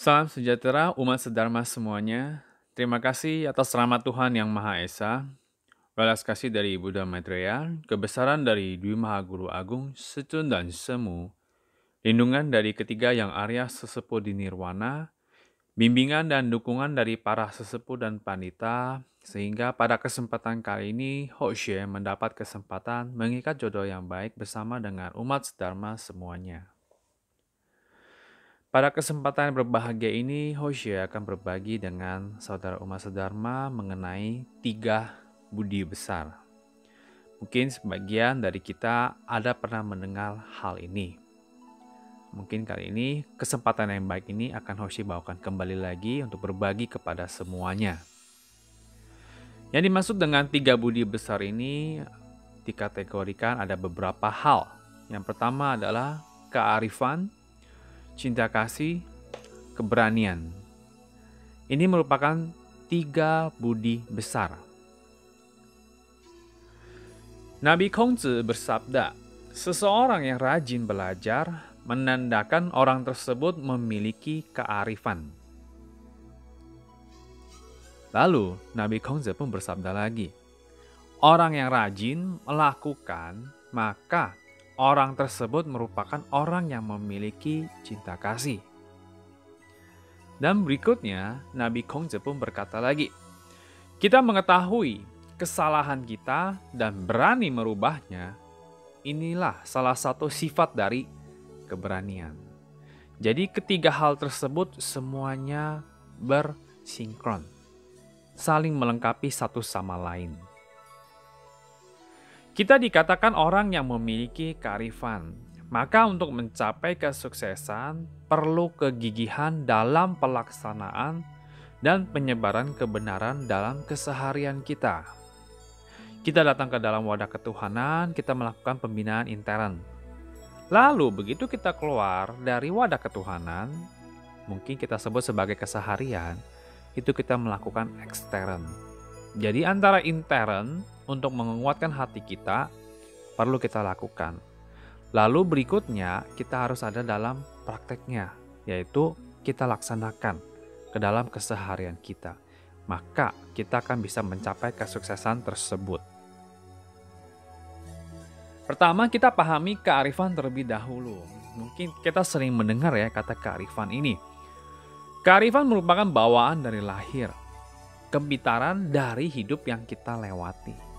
Salam sejahtera umat sedharma semuanya. Terima kasih atas rahmat Tuhan Yang Maha Esa, balas kasih dari Buddha Maitreya, kebesaran dari Dwi Maha Guru Agung, Setun dan Semu, lindungan dari ketiga yang Arya sesepuh di Nirwana, bimbingan dan dukungan dari para sesepuh dan pandita, sehingga pada kesempatan kali ini Hoxie mendapat kesempatan mengikat jodoh yang baik bersama dengan umat sedharma semuanya. Pada kesempatan berbahagia ini, Hoshia akan berbagi dengan saudara umat sedharma mengenai 3 budi besar. Mungkin sebagian dari kita ada pernah mendengar hal ini. Mungkin kali ini kesempatan yang baik ini akan Hoshia bawakan kembali lagi untuk berbagi kepada semuanya. Yang dimaksud dengan 3 budi besar ini dikategorikan ada beberapa hal. Yang pertama adalah kearifan, cinta kasih, keberanian. Ini merupakan 3 budi besar. Nabi Kongzi bersabda, seseorang yang rajin belajar menandakan orang tersebut memiliki kearifan. Lalu Nabi Kongzi pun bersabda lagi, orang yang rajin melakukan, maka orang tersebut merupakan orang yang memiliki cinta kasih. Dan berikutnya, Nabi Kongzi pun berkata lagi, kita mengetahui kesalahan kita dan berani merubahnya, inilah salah satu sifat dari keberanian. Jadi ketiga hal tersebut semuanya bersinkron, saling melengkapi satu sama lain. Kita dikatakan orang yang memiliki kearifan, maka untuk mencapai kesuksesan perlu kegigihan dalam pelaksanaan dan penyebaran kebenaran dalam keseharian kita. Kita datang ke dalam wadah ketuhanan, kita melakukan pembinaan intern. Lalu begitu kita keluar dari wadah ketuhanan, mungkin kita sebut sebagai keseharian, itu kita melakukan ekstern. Jadi antara intern untuk menguatkan hati kita perlu kita lakukan. Lalu berikutnya kita harus ada dalam prakteknya, yaitu kita laksanakan ke dalam keseharian kita. Maka kita akan bisa mencapai kesuksesan tersebut. Pertama, kita pahami kearifan terlebih dahulu. Mungkin kita sering mendengar ya kata kearifan ini. Kearifan merupakan bawaan dari lahir, kebitaran dari hidup yang kita lewati.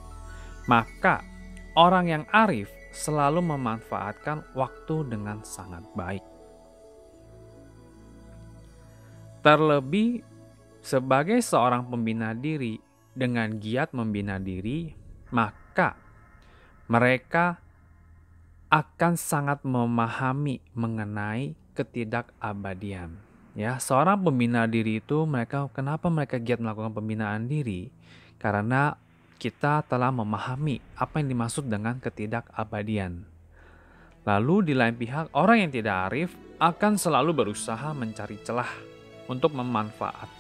Maka orang yang arif selalu memanfaatkan waktu dengan sangat baik. Terlebih sebagai seorang pembina diri dengan giat membina diri, maka mereka akan sangat memahami mengenai ketidakabadian. Ya, seorang pembina diri itu kenapa mereka giat melakukan pembinaan diri? Karena kita telah memahami apa yang dimaksud dengan ketidakabadian. Lalu di lain pihak, orang yang tidak arif akan selalu berusaha mencari celah untuk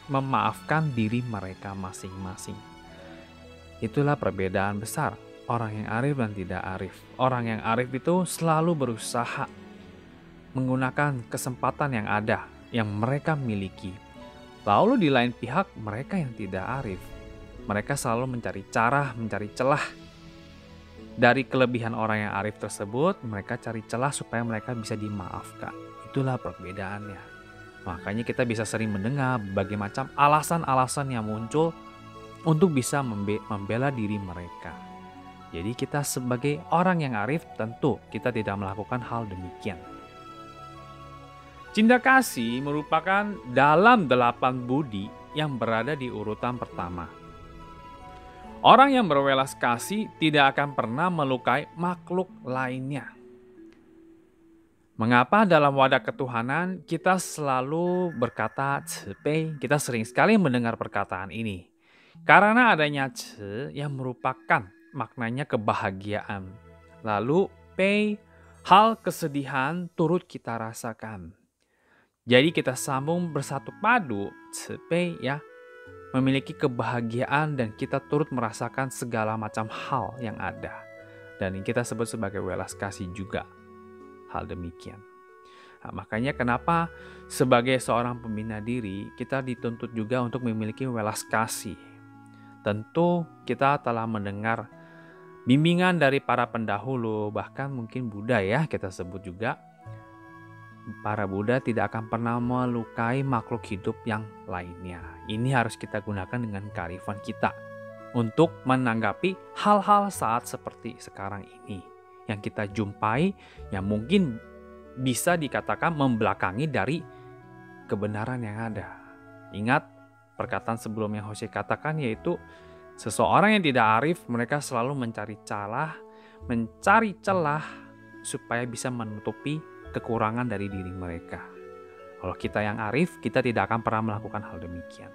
memaafkan diri mereka masing-masing. Itulah perbedaan besar orang yang arif dan tidak arif. Orang yang arif itu selalu berusaha menggunakan kesempatan yang ada, yang mereka miliki. Lalu di lain pihak, mereka yang tidak arif, mereka selalu mencari cara, mencari celah. Dari kelebihan orang yang arif tersebut, mereka cari celah supaya mereka bisa dimaafkan. Itulah perbedaannya. Makanya kita bisa sering mendengar berbagai macam alasan-alasan yang muncul untuk bisa membela diri mereka. Jadi kita sebagai orang yang arif tentu kita tidak melakukan hal demikian. Cinta kasih merupakan dalam 8 budi yang berada di urutan pertama. Orang yang berwelas kasih tidak akan pernah melukai makhluk lainnya. Mengapa dalam wadah ketuhanan kita selalu berkata Cipei? Kita sering sekali mendengar perkataan ini. Karena adanya ce yang merupakan maknanya kebahagiaan. Lalu pei, hal kesedihan turut kita rasakan. Jadi kita sambung bersatu padu, cipei ya, memiliki kebahagiaan dan kita turut merasakan segala macam hal yang ada. Dan yang kita sebut sebagai welas kasih juga hal demikian. Nah, makanya kenapa sebagai seorang pembina diri, kita dituntut juga untuk memiliki welas kasih. Tentu kita telah mendengar bimbingan dari para pendahulu, bahkan mungkin Buddha ya kita sebut juga. Para Buddha tidak akan pernah melukai makhluk hidup yang lainnya. Ini harus kita gunakan dengan kearifan kita untuk menanggapi hal-hal saat seperti sekarang ini yang kita jumpai, yang mungkin bisa dikatakan membelakangi dari kebenaran yang ada. Ingat perkataan sebelum yang Jose katakan, yaitu seseorang yang tidak arif, mereka selalu mencari celah supaya bisa menutupi kekurangan dari diri mereka. Kalau kita yang arif, kita tidak akan pernah melakukan hal demikian.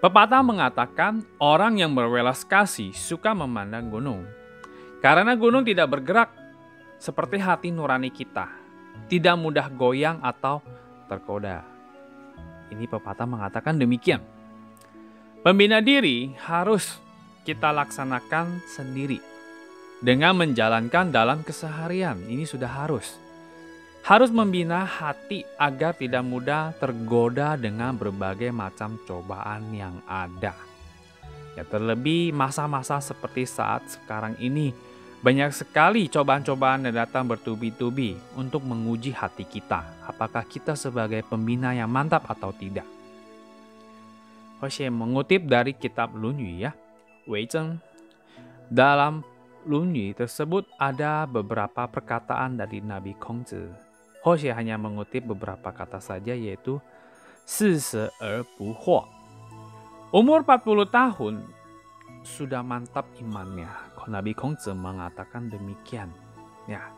Pepatah mengatakan orang yang berwelas kasih suka memandang gunung. Karena gunung tidak bergerak seperti hati nurani kita, tidak mudah goyang atau tergoda. Ini pepatah mengatakan demikian. Pembina diri harus kita laksanakan sendiri dengan menjalankan dalam keseharian. Ini sudah harus. Harus membina hati agar tidak mudah tergoda dengan berbagai macam cobaan yang ada. Ya, terlebih masa-masa seperti saat sekarang ini, banyak sekali cobaan-cobaan yang datang bertubi-tubi untuk menguji hati kita. Apakah kita sebagai pembina yang mantap atau tidak? Jose mengutip dari kitab Lunyu ya, Wei Zheng. Dalam Lunyu tersebut ada beberapa perkataan dari Nabi Kongzi. Jose hanya mengutip beberapa kata saja, yaitu 40而不惑. Umur 40 tahun sudah mantap imannya. Nabi Kongzi mengatakan demikian. Ya,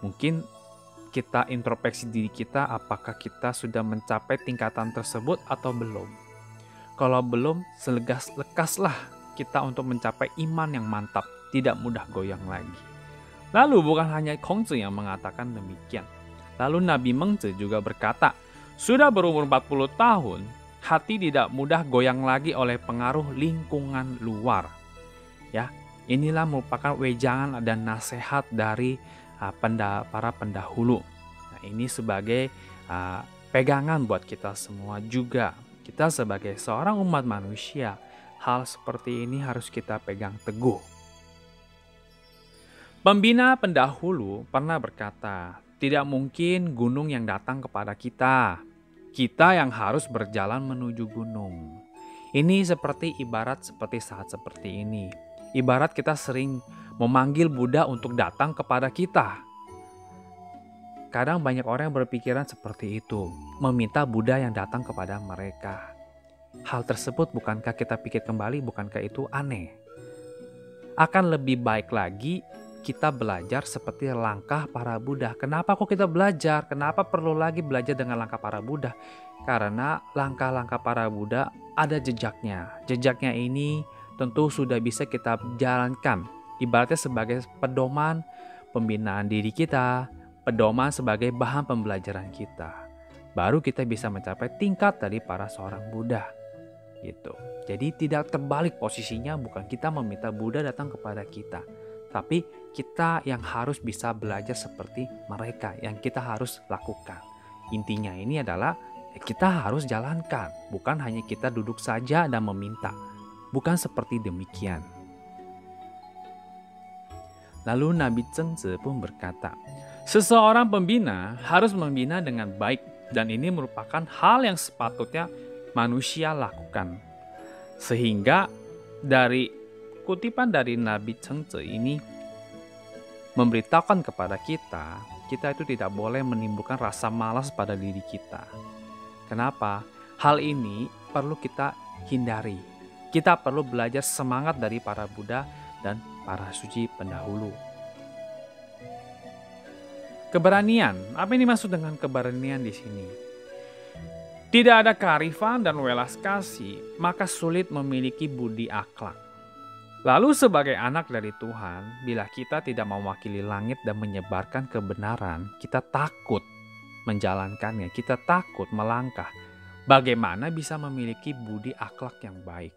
mungkin kita introspeksi diri kita, apakah kita sudah mencapai tingkatan tersebut atau belum. Kalau belum, lekaslah kita untuk mencapai iman yang mantap, tidak mudah goyang lagi. Lalu bukan hanya Kongzi yang mengatakan demikian. Lalu Nabi Mengzi juga berkata, sudah berumur 40 tahun, hati tidak mudah goyang lagi oleh pengaruh lingkungan luar. Ya, inilah merupakan wejangan dan nasihat dari para pendahulu. Nah, ini sebagai pegangan buat kita semua juga. Kita sebagai seorang umat manusia, hal seperti ini harus kita pegang teguh. Pembina pendahulu pernah berkata, tidak mungkin gunung yang datang kepada kita. Kita yang harus berjalan menuju gunung. Ini ibarat seperti saat seperti ini. Ibarat kita sering memanggil Buddha untuk datang kepada kita. Kadang banyak orang yang berpikiran seperti itu, meminta Buddha yang datang kepada mereka. Hal tersebut bukankah kita pikir kembali, bukankah itu aneh? Akan lebih baik lagi kita belajar seperti langkah para Buddha. Kenapa kok kita belajar? Kenapa perlu lagi belajar dengan langkah para Buddha? Karena langkah-langkah para Buddha ada jejaknya. Jejaknya ini tentu sudah bisa kita jalankan. Ibaratnya sebagai pedoman pembinaan diri kita, pedoman sebagai bahan pembelajaran kita. Baru kita bisa mencapai tingkat dari para seorang Buddha. Gitu. Jadi tidak terbalik posisinya, bukan kita meminta Buddha datang kepada kita. Tapi kita yang harus bisa belajar seperti mereka, yang kita harus lakukan. Intinya ini adalah kita harus jalankan, bukan hanya kita duduk saja dan meminta. Bukan seperti demikian. Lalu Nabi Zhengzi pun berkata, seseorang pembina harus membina dengan baik, dan ini merupakan hal yang sepatutnya manusia lakukan. Sehingga dari kutipan dari Nabi Zhengzi ini memberitahukan kepada kita itu tidak boleh menimbulkan rasa malas pada diri kita. Kenapa? Hal ini perlu kita hindari. Kita perlu belajar semangat dari para Buddha dan para suci pendahulu. Keberanian. Apa yang dimaksud dengan keberanian di sini? Tidak ada kearifan dan welas kasih, maka sulit memiliki budi akhlak. Lalu sebagai anak dari Tuhan, bila kita tidak mewakili langit dan menyebarkan kebenaran, kita takut menjalankannya, kita takut melangkah. Bagaimana bisa memiliki budi akhlak yang baik?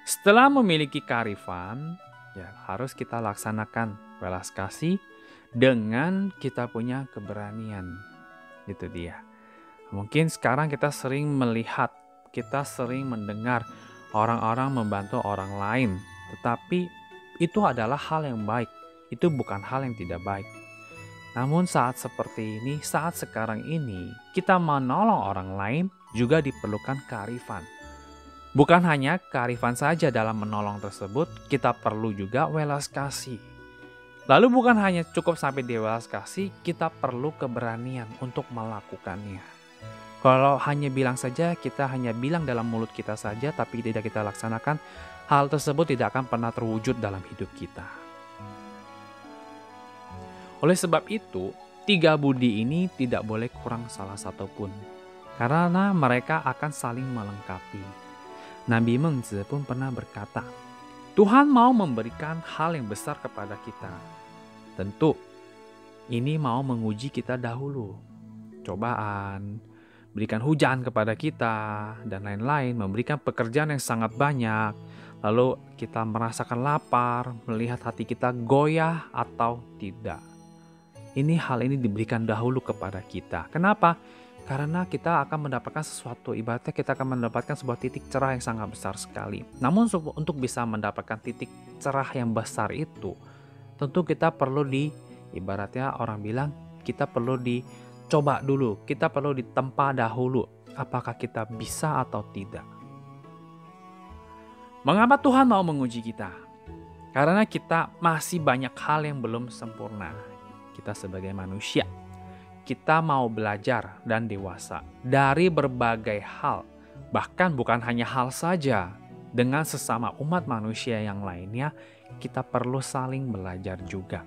Setelah memiliki kearifan, ya harus kita laksanakan welas kasih dengan kita punya keberanian. Itu dia. Mungkin sekarang kita sering melihat, kita sering mendengar orang-orang membantu orang lain, tetapi itu adalah hal yang baik. Itu bukan hal yang tidak baik. Namun saat seperti ini, saat sekarang ini, kita menolong orang lain juga diperlukan kearifan. Bukan hanya kearifan saja dalam menolong tersebut, kita perlu juga welas kasih. Lalu bukan hanya cukup sampai di welas kasih, kita perlu keberanian untuk melakukannya. Kalau hanya bilang saja, kita hanya bilang dalam mulut kita saja, tapi tidak kita laksanakan, hal tersebut tidak akan pernah terwujud dalam hidup kita. Oleh sebab itu, 3 budi ini tidak boleh kurang salah satu pun, karena mereka akan saling melengkapi. Nabi Mengzi pun pernah berkata, Tuhan mau memberikan hal yang besar kepada kita. Tentu, ini mau menguji kita dahulu. Cobaan, berikan hujan kepada kita, dan lain-lain, memberikan pekerjaan yang sangat banyak. Lalu kita merasakan lapar, melihat hati kita goyah atau tidak. Hal ini diberikan dahulu kepada kita. Kenapa? Karena kita akan mendapatkan sesuatu, ibaratnya kita akan mendapatkan sebuah titik cerah yang sangat besar sekali. Namun untuk bisa mendapatkan titik cerah yang besar itu, tentu kita perlu ibaratnya orang bilang, kita perlu dicoba dulu, kita perlu ditempa dahulu, apakah kita bisa atau tidak. Mengapa Tuhan mau menguji kita? Karena kita masih banyak hal yang belum sempurna. Kita sebagai manusia, kita mau belajar dan dewasa dari berbagai hal. Bahkan bukan hanya hal saja, dengan sesama umat manusia yang lainnya, kita perlu saling belajar juga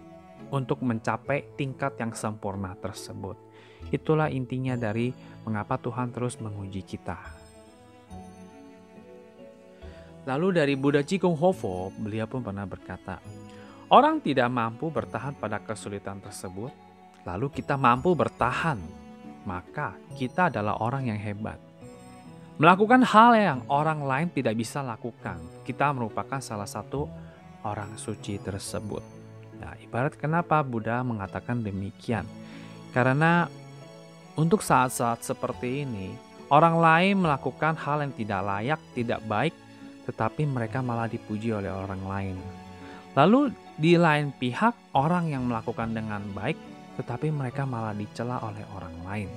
untuk mencapai tingkat yang sempurna tersebut. Itulah intinya dari mengapa Tuhan terus menguji kita. Lalu dari Buddha Jigong Hofu, beliau pun pernah berkata, orang tidak mampu bertahan pada kesulitan tersebut, lalu kita mampu bertahan, maka kita adalah orang yang hebat. Melakukan hal yang orang lain tidak bisa lakukan, kita merupakan salah satu orang suci tersebut. Nah, ibarat kenapa Buddha mengatakan demikian? Karena untuk saat-saat seperti ini, orang lain melakukan hal yang tidak layak, tidak baik, tetapi mereka malah dipuji oleh orang lain. Lalu di lain pihak, orang yang melakukan dengan baik, tetapi mereka malah dicela oleh orang lain.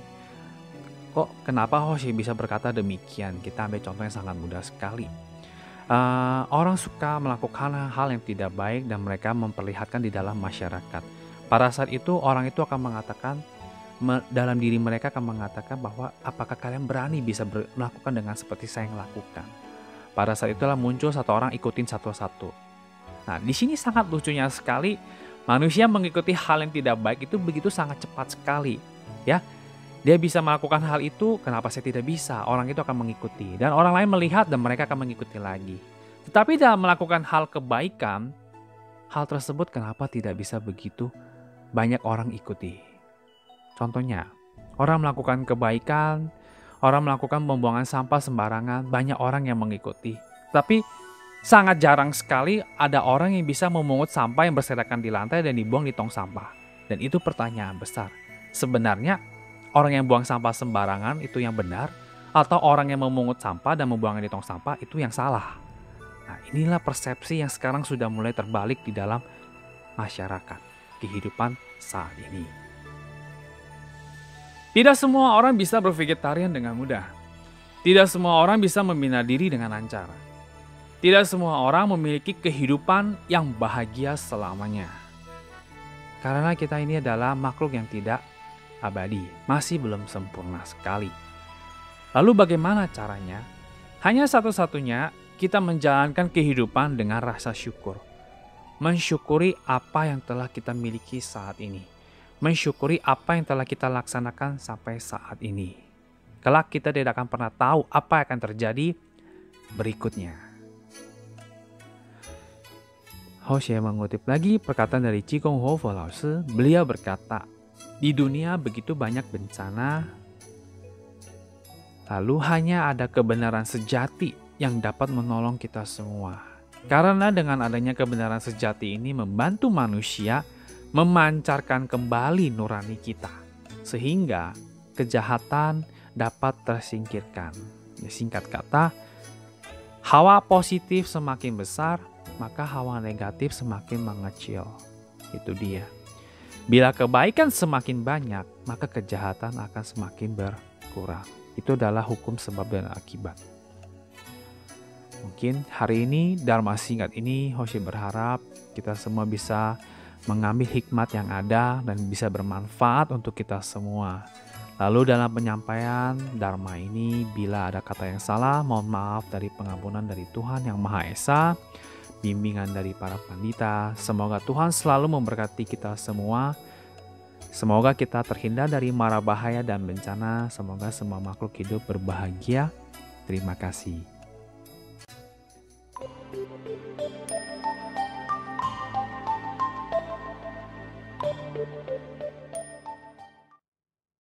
Kenapa Hoshi bisa berkata demikian? Kita ambil contoh yang sangat mudah sekali. Orang suka melakukan hal yang tidak baik dan mereka memperlihatkan di dalam masyarakat. Pada saat itu, orang itu akan mengatakan, dalam diri mereka akan mengatakan bahwa apakah kalian berani bisa melakukan dengan seperti saya yang lakukan. Pada saat itulah muncul satu orang ikutin satu-satu. Nah, di sini sangat lucunya sekali, manusia mengikuti hal yang tidak baik itu begitu sangat cepat sekali. Ya, dia bisa melakukan hal itu, kenapa saya tidak bisa? Orang itu akan mengikuti, dan orang lain melihat dan mereka akan mengikuti lagi. Tetapi dalam melakukan hal kebaikan, hal tersebut kenapa tidak bisa begitu banyak orang ikuti? Contohnya, orang melakukan kebaikan, orang melakukan pembuangan sampah sembarangan, banyak orang yang mengikuti. Tapi sangat jarang sekali ada orang yang bisa memungut sampah yang berserakan di lantai dan dibuang di tong sampah. Dan itu pertanyaan besar. Sebenarnya orang yang buang sampah sembarangan itu yang benar, atau orang yang memungut sampah dan membuangnya di tong sampah itu yang salah? Nah, inilah persepsi yang sekarang sudah mulai terbalik di dalam masyarakat, kehidupan saat ini. Tidak semua orang bisa bervegetarian dengan mudah. Tidak semua orang bisa membina diri dengan lancar. Tidak semua orang memiliki kehidupan yang bahagia selamanya. Karena kita ini adalah makhluk yang tidak abadi, masih belum sempurna sekali. Lalu bagaimana caranya? Hanya satu-satunya, kita menjalankan kehidupan dengan rasa syukur. Mensyukuri apa yang telah kita miliki saat ini. Mensyukuri apa yang telah kita laksanakan sampai saat ini. Kelak kita tidak akan pernah tahu apa yang akan terjadi berikutnya. Hoshi mengutip lagi perkataan dari Jigong Hofu Lao Shi. Beliau berkata, di dunia begitu banyak bencana, lalu hanya ada kebenaran sejati yang dapat menolong kita semua. Karena dengan adanya kebenaran sejati ini membantu manusia, memancarkan kembali nurani kita, sehingga kejahatan dapat tersingkirkan. Singkat kata, hawa positif semakin besar, maka hawa negatif semakin mengecil. Itu dia. Bila kebaikan semakin banyak, maka kejahatan akan semakin berkurang. Itu adalah hukum sebab dan akibat. Mungkin hari ini, Dharma singkat ini, Hoshi berharap kita semua bisa mengambil hikmat yang ada dan bisa bermanfaat untuk kita semua. Lalu dalam penyampaian Dharma ini, bila ada kata yang salah, mohon maaf dari pengampunan dari Tuhan Yang Maha Esa, bimbingan dari para pandita. Semoga Tuhan selalu memberkati kita semua. Semoga kita terhindar dari mara bahaya dan bencana. Semoga semua makhluk hidup berbahagia. Terima kasih.